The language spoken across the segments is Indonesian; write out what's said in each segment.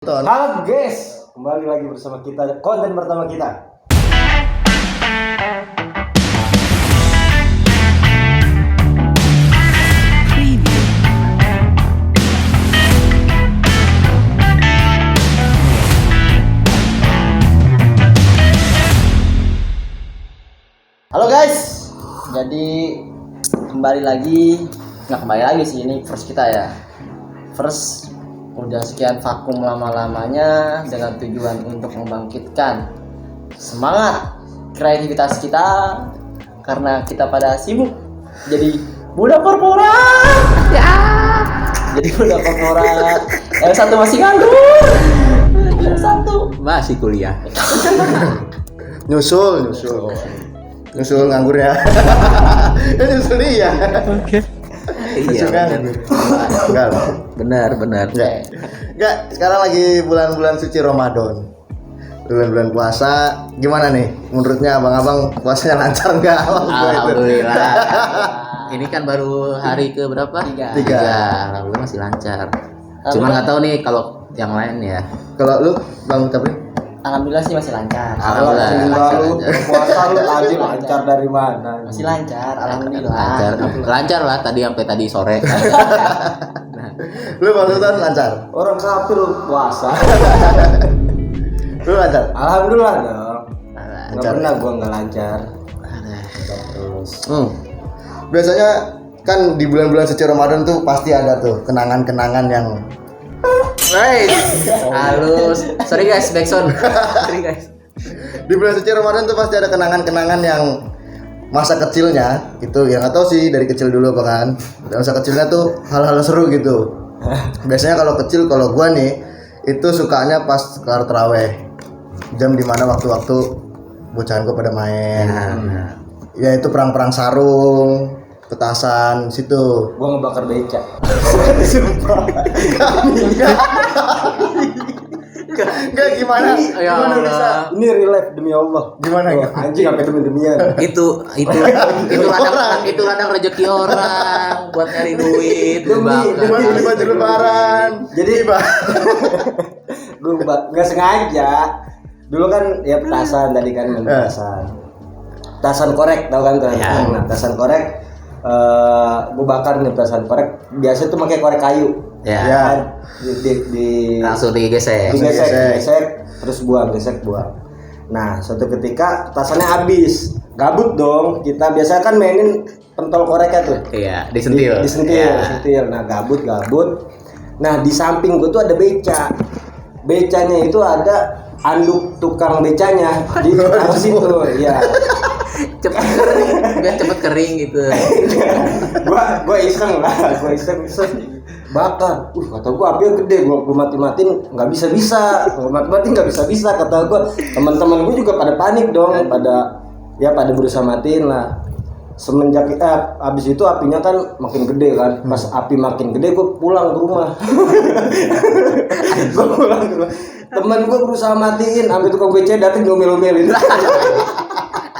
Halo guys, kembali lagi bersama kita, konten pertama kita. Halo guys, jadi kembali lagi sih, ini first kita ya. First udah sekian vakum lama-lamanya dengan tujuan untuk membangkitkan semangat kreativitas kita karena kita pada sibuk jadi budak korporat ya. Jadi budak korporat, yang satu masih nganggur, yang satu masih kuliah. Nyusul nganggurnya. Nyusul dia. Oke. Iya. Benar. Enggak, sekarang lagi bulan-bulan suci Ramadan. Bulan-bulan puasa, gimana nih? Menurutnya abang-abang puasanya lancar enggak? Alhamdulillah. Ini kan baru hari ke berapa? Tiga. Alhamdulillah masih lancar. Cuman nggak tahu nih kalau yang lain ya. Kalau lu Bang Tapri? Alhamdulillah sih masih lancar. Alhamdulillah. Puasa lu tadi lancar dari mana? Masih lancar, alhamdulillah. Lancar lah tadi sampai tadi sore. Lu maksudnya lancar? Orang kafir puasa. Lu lancar? Alhamdulillah dong. Nggak Lancar. pernah gua nggak lancar. Terus. Biasanya kan di bulan-bulan suci Ramadan tuh pasti ada tuh kenangan-kenangan yang Halus. Sorry guys, backsound. Sorry guys. di bulan suci Ramadan tuh pasti ada kenangan-kenangan yang masa kecilnya itu yang nggak tahu sih dari kecil dulu apa kan. Masa kecilnya tuh hal-hal seru gitu. Biasanya kalau kecil kalau gua nih itu sukanya pas kelar taraweh. Jam dimana waktu-waktu bocahan gua pada main. Ya itu perang-perang sarung, petasan situ. Gua ngebakar beca. Enggak gimana? Ya Gimana Allah. bisa? Ini real life demi Allah. Gimana Oh, ya? anjing apa demi-demian. Itu ladang rezeki orang buat nyari duit. Demi- Cuma beli baju lebaran. Jadi gua nggak sengaja. Dulu kan ya petasan tadi kan main petasan. Petasan korek tau kan tuh. Ya. Nah, petasan korek gua bakar nih petasan korek. Biasa tuh pakai korek kayu. Ya. Ya. Di Langsung digesek. gesek, terus buang. Nah, suatu ketika petasannya habis, gabut dong. Kita biasa kan mainin pentol koreknya tuh. Iya, disentil. Disentil. Nah, gabut. Nah, di samping gua tuh ada beca. Becanya itu ada anduk tukang becanya di situ, ya. Cepet kering, biar cepet kering gitu. gua iseng bakar. Kata gua apinya gede, gua mati-matiin nggak bisa kata gua. Teman-teman gua juga pada panik dong, pada berusaha matiin lah. Semenjak abis itu apinya kan makin gede kan. Pas api makin gede gua pulang ke rumah. Temen gua berusaha matiin, sampai tukang BC dateng ngomel-ngomelin.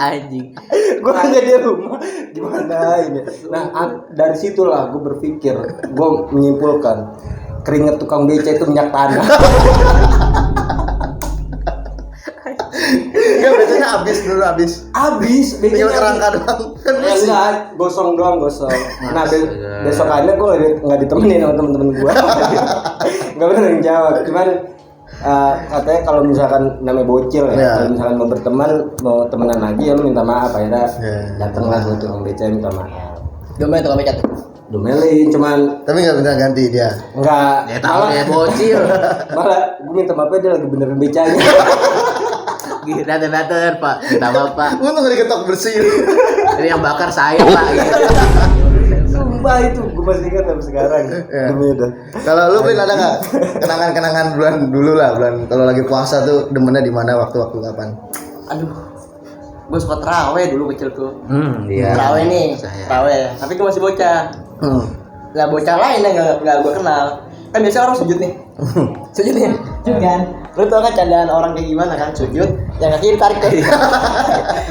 Anjing. Gue hanya di rumah gimana ini. Nah dari situlah gue berpikir, gue menyimpulkan keringet tukang beca itu minyak tanah. Enggak biasanya habis. Tinggal kerangka doang. Kan Ya enggak, gosong. Nah besokannya gue nggak ditemenin sama temen-temen gue. Nggak bener yang jawab. Cuman katanya kalau misalkan namanya bocil ya, kalau misalkan mau temenan lagi ya lu minta maaf akhirnya datanglah ke tukang beca minta maaf. Domel tukang beca tuh. Domelin cuman tapi enggak minta ganti dia. enggak. Ya tahu ya bocil. Malah gue minta maafnya dia lagi benerin becanya. Dater Pak. Minta maaf Pak. Untung enggak diketok bersih. Ini yang bakar saya Pak. Gitu. Sumpah itu gue masih ingat sampai sekarang. Demi dah. Kalau lu Blin ada enggak kenangan-kenangan bulan dulu lah, bulan kalau lagi puasa tuh demennya di mana waktu-waktu kapan? Aduh, gue suka terawih dulu kecil tuh. Iya. Terawih nih, Saya. terawih. Tapi gue masih bocah. Lah bocah lain yang nggak gue kenal. Kan biasanya orang sujud nih. Sujud kan. Lu tau kan candaan orang kayak gimana kan, sujud, yang kaki ditarik tuh.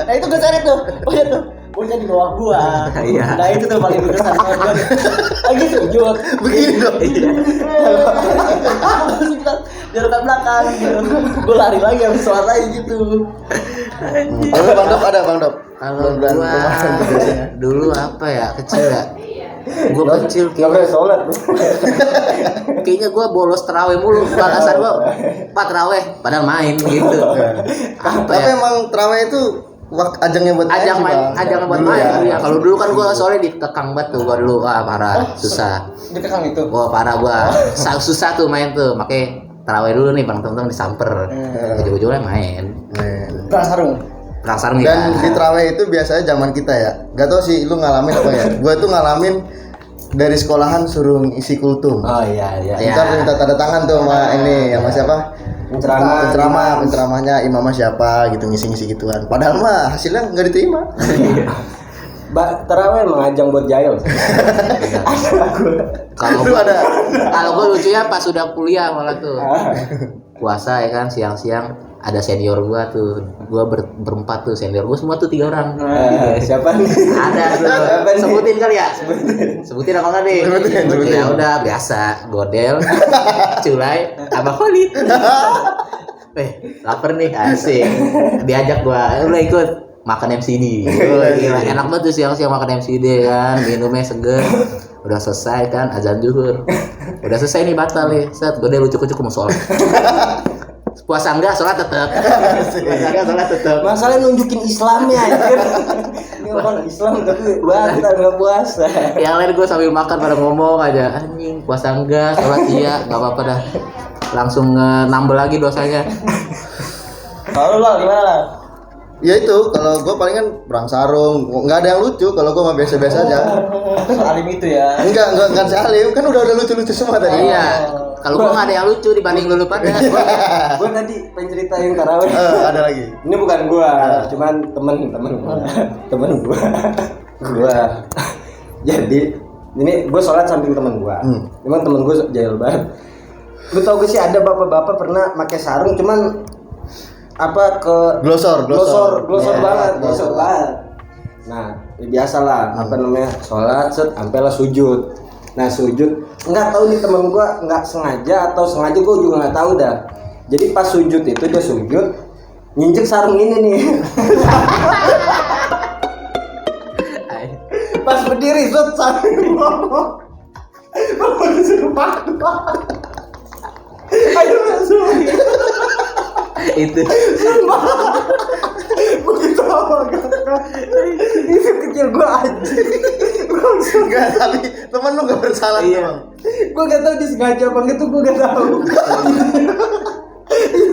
Nah itu gue cari tuh. Oh iya tuh. bocah di bawah gua. Iya. Nah itu tuh paling berkesan banget. Lagi sujud. Begini dong. Terus kita jarak belakang. Gua lari lagi habis sholat lagi gitu. Kalau Bang Dop ada Bang Dop. Kalau Bulan gua kemarin tuh biasanya. dulu apa ya, kecil ya. Gua kecil Nggak boleh sholat. kayaknya gua bolos terawih mulu. Balasan gua 4 terawih padahal main gitu. Apa Tapi ya? emang terawih itu ajangnya buat Ajang sih, main, Bang. ajang buat Dulu main. ya. Iya, kalau dulu kan gua soalnya dikekang banget tuh gua dulu. Wah, parah, susah. Dikekang itu. Wah, parah gua. Susah tuh main tuh. Makanya terawih dulu nih Bang, teman-teman disamper. Ujung-ujungnya main. Perang sarung. Perang sarung Dan ya. di terawih itu biasanya zaman kita ya. Gak tau sih lu ngalamin apa ya. Gue tuh ngalamin dari sekolahan suruh isi kultum. Oh iya. Iya. Ntar minta tanda tangan tuh sama ini sama siapa? Penceramahnya imamnya siapa gitu ngisi-ngisi gituan. Padahal mah hasilnya nggak diterima. Terawih emang ajang buat jahil. Kalau Lu gua ada? kalau gua lucunya pas sudah kuliah malah tuh. Puasa ya kan siang-siang ada senior gua tuh. Gua berempat tuh, senior gua semua tuh 3 orang. Siapa nih? Ada tuh. Siapa nih? Sebutin kali ya? Sebutin apa enggak nih? Sebutin. Ya udah biasa, Godel, Culai, Abah Khalid. Lapar nih, asik. Diajak gua, udah ikut makan MCD. Gila, enak banget tuh siang-siang makan MCD kan, minumnya seger. Udah selesai kan azan zuhur. Udah selesai nih batal nih. Set, Godel lucu-lucu mau sholat. Puasa enggak, sholat tetap. Puasa enggak, sholat tetap. Masalahnya nunjukin Islamnya anjir. Ini orang Islam tapi batal enggak puasa. Yang lain gue sambil makan pada ngomong aja, anjing puasa enggak, sholat iya, nggak apa-apa dah. Langsung nambah lagi dosanya. Kalau lo gimana lah? Ya itu kalau gue palingan perang sarung. Nggak ada yang lucu kalau gue mah biasa-biasa aja. Salim itu ya. Enggak si Alim kan udah lucu-lucu semua tadi. Iya. Kalau gue nggak ada yang lucu dibanding lu pada. Gue tadi pengen ceritain tarawih. Ada lagi. Ini bukan gua, cuman temen gua. Jadi ini gua sholat samping temen gua. Emang temen gua jahil banget. Lu tau gak sih ada bapak-bapak pernah pakai sarung cuman apa ke Glosor banget, banget. glosor banget. Nah, ya biasalah apa namanya sholat set sampai lah sujud. Nah sujud nggak tahu nih temen gua nggak sengaja atau sengaja gua juga nggak tahu dah. Jadi pas sujud itu dia sujud nginjek sarung ini nih. Pas berdiri set sarung ngomong. Bapak disuruh makan. Ayo masuk. Itu. Gue ketawa kakak. Itu kecil gue aja. Enggak, tapi temen lu gak bersalah tuh, Bang. Gue gak tahu disengaja apa gitu, gue gak tahu.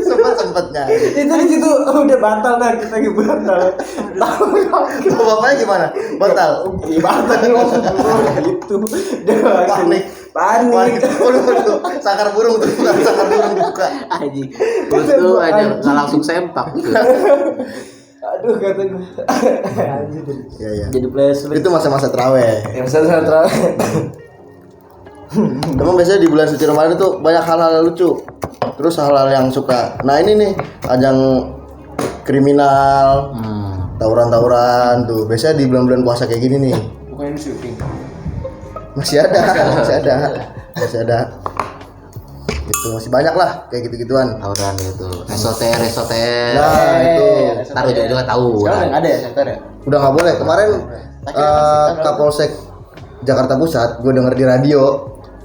Sempet-sempetnya. Itu di situ udah batal dah kita lagi batal. Tahu Bapaknya gimana? Batal. Iya batal nih langsung gitu. Dia langsung panik. Waduh. Sakar burung tuh, sakar burung buka. Anjing. Terus tuh aja nggak langsung sempak. Aduh kata gue. Iya. Jadi flashback. Itu masa-masa terawih. Yang saya terawih. Emang biasanya di bulan suci Ramadan itu banyak hal-hal lucu. Terus hal-hal yang suka. Nah ini nih ajang kriminal, tawuran-tawuran tuh. Biasanya di bulan-bulan puasa kayak gini nih. Bukan ini syuting. Masih ada. Itu masih banyak lah kayak gitu-gituan. Tawuran itu. Esoter. Nah itu. Ntar juga tahu. Sekarang nggak ada ya sektor ya? Udah nggak boleh. Kemarin Kapolsek Jakarta Pusat, gue denger di radio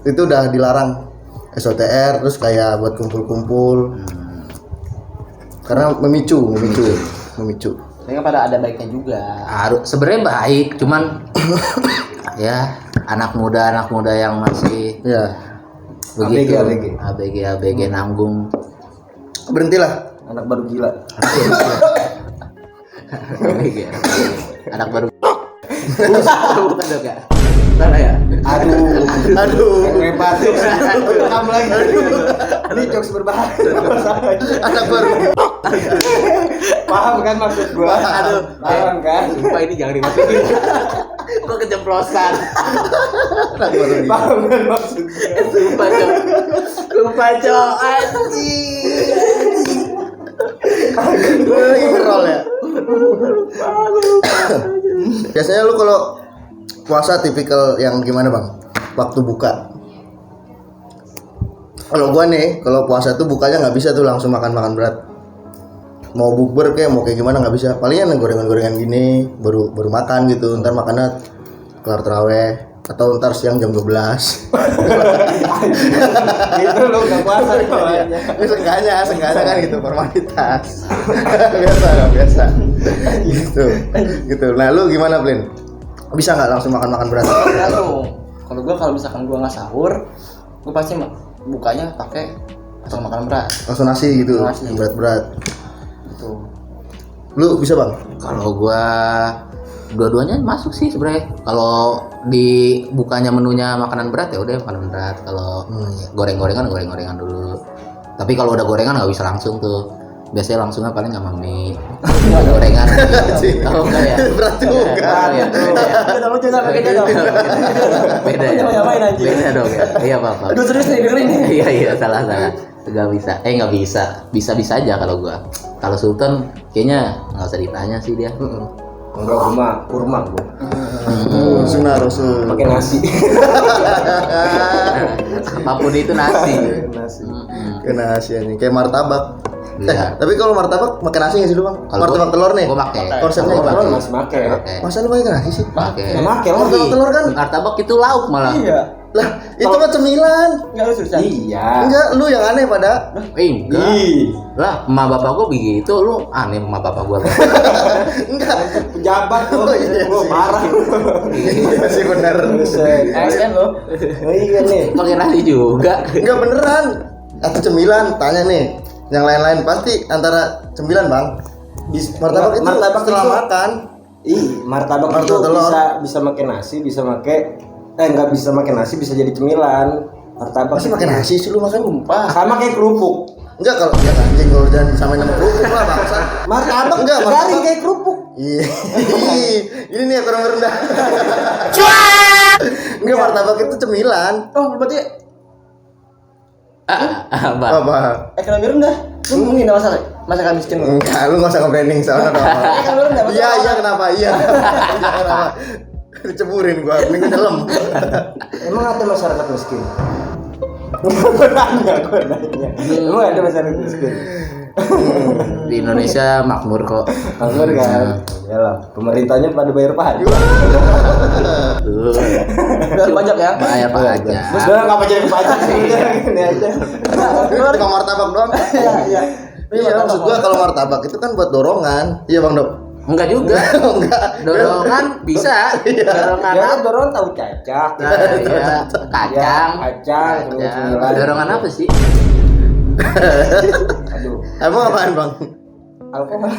itu udah dilarang SOTR, terus kayak buat kumpul-kumpul karena memicu. Tapi kan pada ada baiknya juga. Sebenarnya baik, cuman ya anak muda yang masih Ya begitu. ABG. Nanggung. berhentilah. Anak baru gila. Anak baru. Bukan dong ya. Salah ya. Aduh. Repatik. Kamu lagi. Ini jokes berbahaya. Anak baru. Paham kan maksud gua? Aduh. Paham kan? Sumpah ini jangan dimasukin. Gua kejemplosan. Anak baru. Paham kan maksud gua? Lupa cok anjing. Gue lagi ngerol ya. Biasanya lu kalau puasa tipikal yang gimana bang? Waktu buka. Kalau gua nih, kalau puasa tuh bukanya nggak bisa tuh langsung makan berat. Mau bukber kayak mau kayak gimana nggak bisa. Palingan gorengan-gorengan gini baru makan gitu. Ntar makannya kelar terawih atau ntar siang jam 12. Gitu lu enggak puasa namanya. Ini sengganya kan gitu formalitas. biasa. gitu. Nah, lu gimana, Blin? Bisa nggak langsung makan berat? Kalau gua kalau misalkan gua nggak sahur, gua pasti bukanya pakai atau makan berat. Langsung nasi gitu, Nasi. yang berat-berat. Gitu. Lu bisa, Bang? Kalau gua dua-duanya masuk sih sebenarnya. Kalau di bukanya menunya makanan berat ya udah makanan berat. Kalau goreng-gorengan dulu. Tapi kalau udah gorengan nggak bisa langsung tuh. Biasanya langsungnya paling sama mie. Gorengan. Oh enggak ya? Berat juga. Oh, ya. Lu jangan pakai dia dong. Beda ya. Nyamain anjing. Beda dong ya. Iya apa-apa. Aduh serius nih dengerin nih. Iya salah. Nggak bisa. Bisa aja kalau gua. Kalau Sultan kayaknya nggak usah ditanya sih dia. Enggak, gua mah kurma gua. Sunnah Rasul. Pakai nasi. Apapun itu nasi. Nasi. Kena nasi ini kayak martabak. Iya. Tapi kalau martabak pakai nasi nggak sih lu, Bang? Kalau Martabak gua- telur nih. Gua pakai. Konsepnya Gua gimana? pakai. Masih pakai. Pakai. Masa lu pakai nasi sih? Pakai. Nggak pakai lah. Martabak telur kan? Martabak itu lauk malah. Iya. Lah, itu mah cemilan. Enggak lu seriusan. Iya. Enggak, lu yang aneh pada. Enggak. Ih, Lah, emak bapak gua begitu, lu aneh emak bapak gua. Enggak. pejabat tuh. Oh, iya Gua sih. marah. Iya sih benar. Buset. ASN lo. Iya nih. Pakai nasi juga. Enggak beneran. Atau cemilan, tanya nih. Yang lain-lain pasti antara cemilan, Bang. Martabak itu setelah makan. Martabak itu Martabak telur. bisa pakai nasi, bisa pakai nggak bisa pakai nasi, bisa jadi cemilan. Martabak Masih pakai nasi sih lu makan. Sumpah. sama kayak kerupuk. Enggak kalau ya anjing kalau jangan disamain sama kerupuk lah bangsa. Martabak Enggak, garing martabak. kayak kerupuk. Iya. Ini nih kurang rendah. Enggak martabak itu cemilan. Oh, berarti Apa? Apa? ekonomi rendah. Lu ngomongin enggak masalah. Masakan miskin lu. Enggak, lu enggak usah nge-branding soalnya dong. Ekonomi rendah. Iya kenapa? Iya kenapa? Diceburin gua, mending nyelam. Emang ada masyarakat miskin? Gue nanya. Emang ada masyarakat miskin? Di Indonesia makmur kok. Anggur kan? Yalah, pemerintahnya pada bayar pajak. Tuh, Bayar pajak ya. bayar pajak. Terus sebenarnya ngapa jadi pajak sih? Ini aja. Cuma martabak doang. Iya. Iya, maksud gua kalau martabak itu kan buat dorongan. Iya, Bang Dok. Enggak juga. Enggak. Dorongan bisa. Dorongan Ya apa? kan dorong tahu cacak. Nah, iya. Kacang. Kacang, terus cemilan. Dorongan apa sih? Aduh, Emang apaan, Bang? alkohol.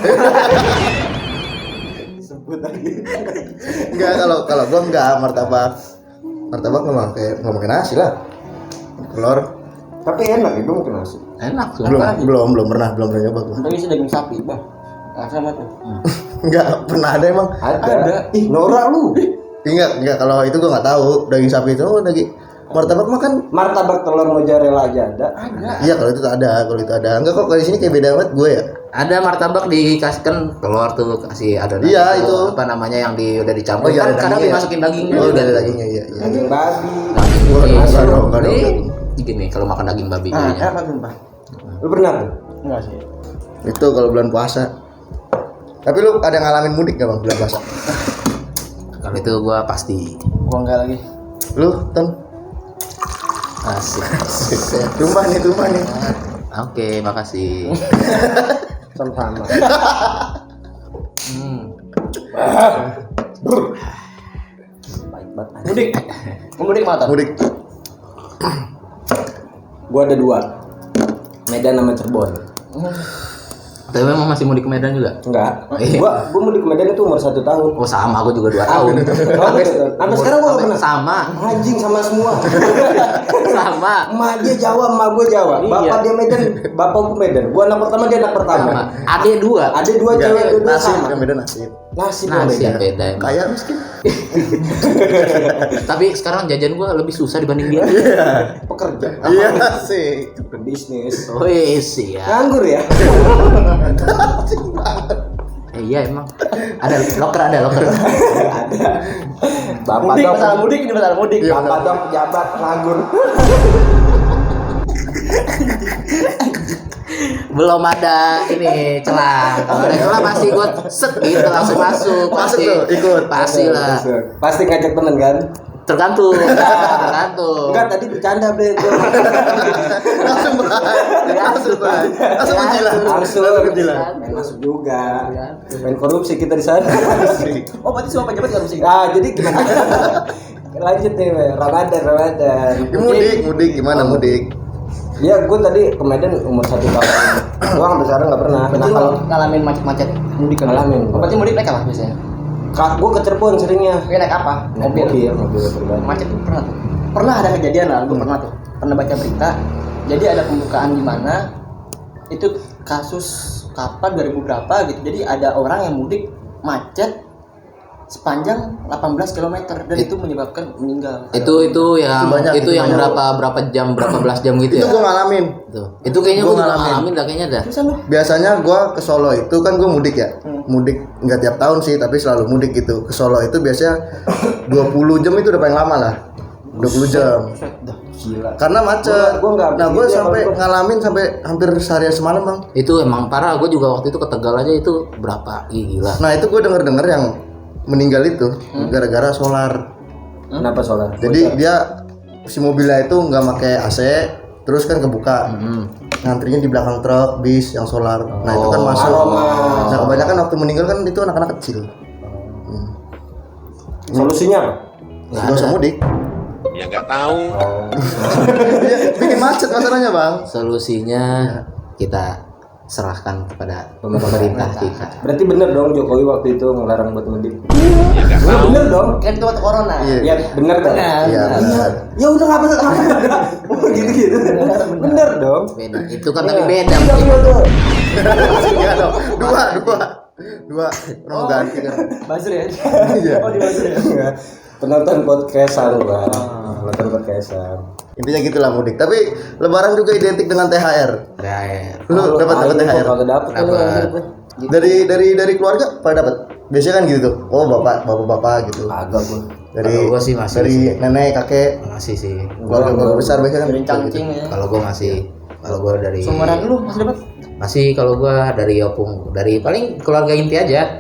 Sebut lagi. Enggak, kalau gua enggak martabak. Martabak enggak pakai nasi lah. Telur. Tapi enak itu mungkin nasi. Enak Belum pernah nyoba gua. Tapi isi daging sapi, Bang. Sama tuh. Enggak pernah ada emang. Ada. Ih, norak lu. Enggak kalau itu gua enggak tahu daging sapi itu daging martabak mah kan. Martabak telur mozzarella aja ada. Iya kalau itu ada. Enggak kok kalau di sini kayak beda banget gue ya. Ada martabak dikasihkan telur tuh kasih adonan. Iya, itu. Apa namanya yang udah dicampur. Oh, iya, kan ada kadang dagingnya. dimasukin daging Oh, juga. ada dagingnya iya. Daging babi. Daging Wah, babi. enggak dong. Gini kalau makan daging babi Ah, kayaknya. apa tuh, Bang? Lu pernah tuh? Enggak sih. Itu kalau bulan puasa. Tapi lu ada ngalamin mudik gak bang bulan puasa? Kalau itu gua pasti. Gua enggak lagi. Lu Ton? Asik. Tumpah nih. Oke, makasih. Sama-sama. Baik banget. Mudik. Mudik mana? Mudik. Gua ada 2. Medan sama Cirebon. Tapi memang masih mudik ke Medan juga? Enggak. Iya. Gua mudik ke Medan itu umur 1 tahun. Oh sama, aku juga 2 tahun. Sampai sekarang gua enggak pernah. Sama. Anjing sama semua. Sama. Emak dia Jawa, emak gua Jawa. Iya. Bapak dia Medan, bapak gua Medan. Gua anak pertama, dia anak pertama. Sama. Ade 2. Ada 2 cewek, dua Nasib sama. yang beda nasib. Nasib Nasib yang beda. beda emang. Kayak miskin. Tapi sekarang jajan gua lebih susah dibanding dia. Pekerja. Iya sih. Bisnis. Oh iya. Nganggur ya? Iya emang. Ada loker. Bapak Mudik, dong, masalah mudik ini masalah mudik. bapak dong jabat nganggur. Belum ada ini celah. Kalau ada celah pasti gue set gitu langsung masuk. Masuk Pasti tuh, ikut. Pasti lah. Pasti ngajak temen kan? Tergantung. Enggak, tadi bercanda bre. Langsung menjilat. Langsung menjilat. Main masuk juga. Main korupsi kita di sana. Oh, berarti semua pejabat korupsi. Ah, jadi gimana? Lanjut nih, Be. Ramadan. Mudik gimana mudik? Iya, gue tadi ke Medan umur 1 tahun. Gue sampai sekarang nggak pernah. Berarti Nah, lo kalau ngalamin macet-macet mudik kan? Ngalamin. Oh, berarti mudik naik apa biasanya? gue ke Cirebon seringnya. Oke, naik apa? Mobil pribadi. Macet tuh pernah tuh. Pernah ada kejadian lah, gue pernah tuh. Pernah baca berita. Jadi ada pembukaan di mana itu kasus kapan 2000 berapa gitu. Jadi ada orang yang mudik macet sepanjang 18 km dan itu menyebabkan meninggal. Itu yang banyak, itu itu yang banyak. berapa jam berapa belas jam gitu Itu ya. gue ngalamin. Itu kayaknya Gua gue juga ngalamin. ngalamin dah kayaknya dah. Terusan lu. Biasanya gue ke Solo itu kan gue mudik ya. Mudik nggak tiap tahun sih, tapi selalu mudik gitu. Ke Solo itu biasanya 20 jam itu udah paling lama lah. 20 jam. Gila. Karena macet. Gua nggak Nah, gue begitu ya, sampai kalau gua. ngalamin sampai hampir seharian semalam, Bang. Itu emang parah. Gue juga waktu itu ke Tegal aja itu berapa? Ih, gila. Nah, itu gue denger yang meninggal itu gara-gara solar. Kenapa solar? Jadi dia si mobilnya itu nggak pakai AC, terus kan kebuka. Ngantrinya di belakang truk bis yang solar. Nah, itu kan masuk. aroma. Nah, kebanyakan waktu meninggal kan itu anak-anak kecil. Solusinya apa? Nggak Gak usah ada. mudik. Ya nggak tahu. Iya, bikin macet masalahnya, Bang. Solusinya kita serahkan kepada pemerintah kita. Berarti bener dong Jokowi waktu itu ngelarang buat mudik. Ya nggak tahu. Bener dong. Kan itu waktu corona. Iya. Ya bener dong. Benar. Iya, benar. Ya udah nggak apa-apa. Gitu. Bener dong. Beda. Itu kan tapi beda. Iya dong. Iya dong. Dua orang mau ganti kan. Basri ya? Iya. Oh, di Basri ya? Penonton podcastan Bang. Penonton podcastan. Intinya gitulah mudik. Tapi lebaran juga identik dengan THR. Daer. Lu dapat THR? Kalau dapat kan Dapat. Dari keluarga pada dapat. Biasanya kan gitu tuh. Oh, bapak gitu. agak gua. Dari Kalau gua sih masih dari sih. nenek, kakek, Masih sih. keluarga besar biasanya kan Dari gitu. cangcing ya. Kalau gue masih, kalau gue dari Seumuran lu masih dapat? masih kalau gue dari opung, dari paling keluarga inti aja,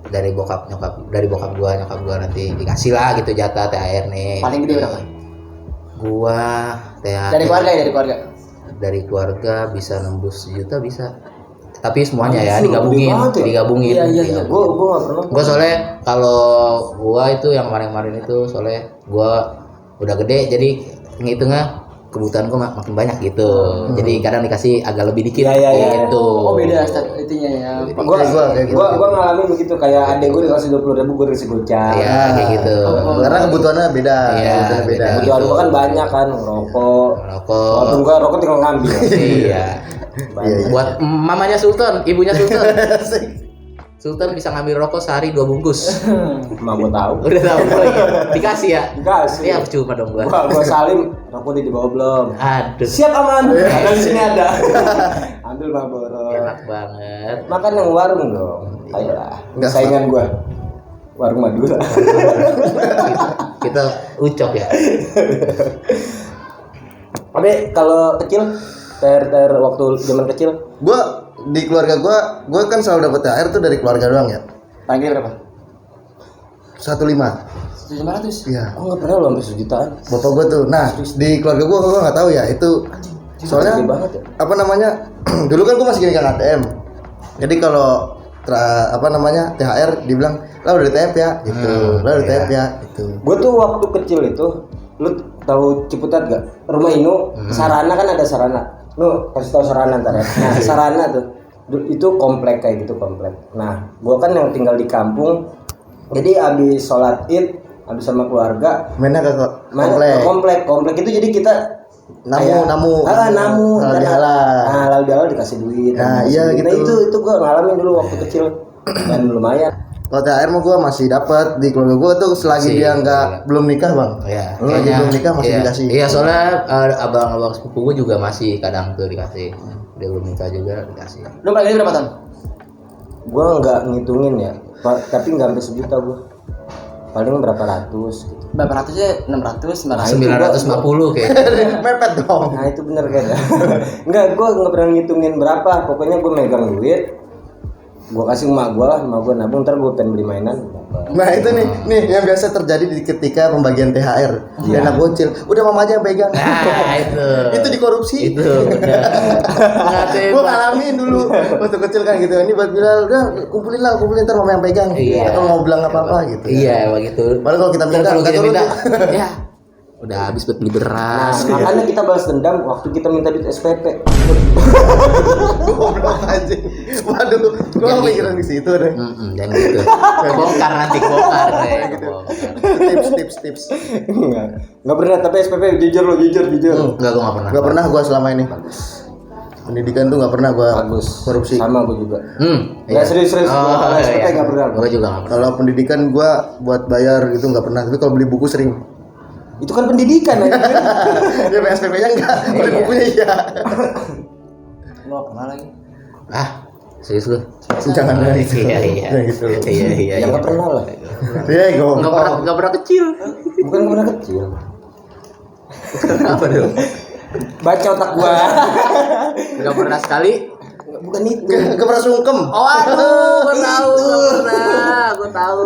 dari bokap gue nyokap gue nanti dikasih lah gitu jatah THR nih. Paling gede berapa? Gua THR Dari keluarga ya, dari keluarga. dari keluarga bisa nembus 1 juta bisa, tapi semuanya ya Gede digabungin banget ya? digabungin. Iya. Gua nggak pernah. Gue soalnya kalau gua itu yang kemarin itu soalnya gua udah gede jadi ngitungnya kebutuhan gua makin banyak gitu. Jadi kadang dikasih agak lebih dikit Iya. gitu. Oh, beda itunya ya. Gua ngalamin begitu kayak adek gue dikasih 20.000 gue dikasih gocap. Iya kayak gitu. Karena kebutuhannya beda. Iya, Kebutuhannya beda. beda. Kebutuhan gua kan banyak kan rokok. Rokok. Walaupun gua rokok tinggal ngambil. Iya. Iya. Buat mamanya Sultan, ibunya Sultan. Sultan bisa ngambil rokok sehari 2 bungkus. Emak gua tahu. Udah tahu gua ya. Dikasih ya? Dikasih. Ya percuma dong gua. Gua salim rokok dibawa belum. Aduh. Siap aman. Ada di sini ada. Ambil Marlboro. Enak banget. Makan yang warung dong. Ayolah. Nggak Saingan gua. Warung Madura. Kita ucok ya. Tapi kalau kecil THR waktu zaman kecil Gua di keluarga gua kan selalu dapat THR tuh dari keluarga doang ya. Paling gede berapa? 1,5. 700. Iya. gua nggak pernah loh sampai sejutaan. Bapak gua tuh. Nah, di keluarga gua nggak tahu ya itu. Soalnya Gede banget ya. apa namanya? Dulu kan gua masih pegang ATM. Jadi kalau THR dibilang lah udah THR ya gitu. Lah udah THR ya gitu. Gue tuh waktu kecil itu, lu tahu Ciputat gak? Rumah Inu, Sarana kan ada Sarana. Lu kasih tahu Sarana ntar ya. Nah, Sarana tuh itu komplek kayak gitu komplek. Nah, gue kan yang tinggal di kampung. Jadi abis sholat Id, abis sama keluarga, Mainnya ke komplek itu jadi kita namu. namu. Halal bihalal. Nah, halal bihalal dikasih duit. Nah, dikasih iya duit. gitu. Nah, itu gue ngalamin dulu waktu kecil dan lumayan. Kalau THR mah gua masih dapat di keluarga gua tuh selagi Masih, dia iya. belum nikah, Bang. Iya, Lagi belum nikah masih iya. dikasih. Iya, soalnya abang-abang sepupu gue juga masih kadang tuh dikasih. Dia belum nikah juga dikasih. Lu paling gede berapa tahun? Gua nggak ngitungin ya, tapi nggak sampai sejuta gua. Paling berapa ratus gitu. Berapa ratusnya? 600, 950 kayak. Mepet dong. Nah itu bener kan ya. Enggak, gua nggak pernah ngitungin berapa. Pokoknya gua megang duit, gua kasih emak gua nabung, ntar gua pengen beli mainan. Nah itu nih yang biasa terjadi ketika pembagian THR. Dia anak bocil, udah mama aja yang pegang. Nah, Itu dikorupsi. Itu udah. Gue ngalamin dulu waktu kecil kan gitu. Ini buat Bilal, udah kumpulin ntar mama yang pegang. Iya. Atau mau bilang apa gitu. Iya, begitu. Padahal kalau kita minta, Kalau nggak kita turun minta, tuh. ya udah habis buat beli Nah, beras. makanya kita balas dendam waktu kita minta duit SPP. Goblok anjing. Waduh, gue Jangan mikirin di situ deh. Jangan gitu. Bongkar nanti bongkar deh. Tips. Enggak pernah, tapi SPP jujur. Enggak, gua enggak pernah. Gak pernah gue selama ini. Pendidikan tuh gak pernah gue Bagus. korupsi. Sama gua juga. Iya. Enggak serius. Kalau SPP iya. enggak pernah. Gua juga enggak pernah. Kalau pendidikan gue buat bayar gitu nggak pernah. Tapi kalau beli buku sering. Itu kan pendidikan ya. Ya PSPP-nya enggak, beli bukunya iya. Lo pernah lagi? Ah, serius lu? Jangan dari itu. Iya. Ya gitu. Iya. Ya enggak pernah lah. Ya gue Enggak pernah kecil. Bukan pernah kecil. Apa dong? Baca otak gua. Enggak pernah sekali. Bukan itu. Gak pernah sungkem. Oh, aduh, gua tahu.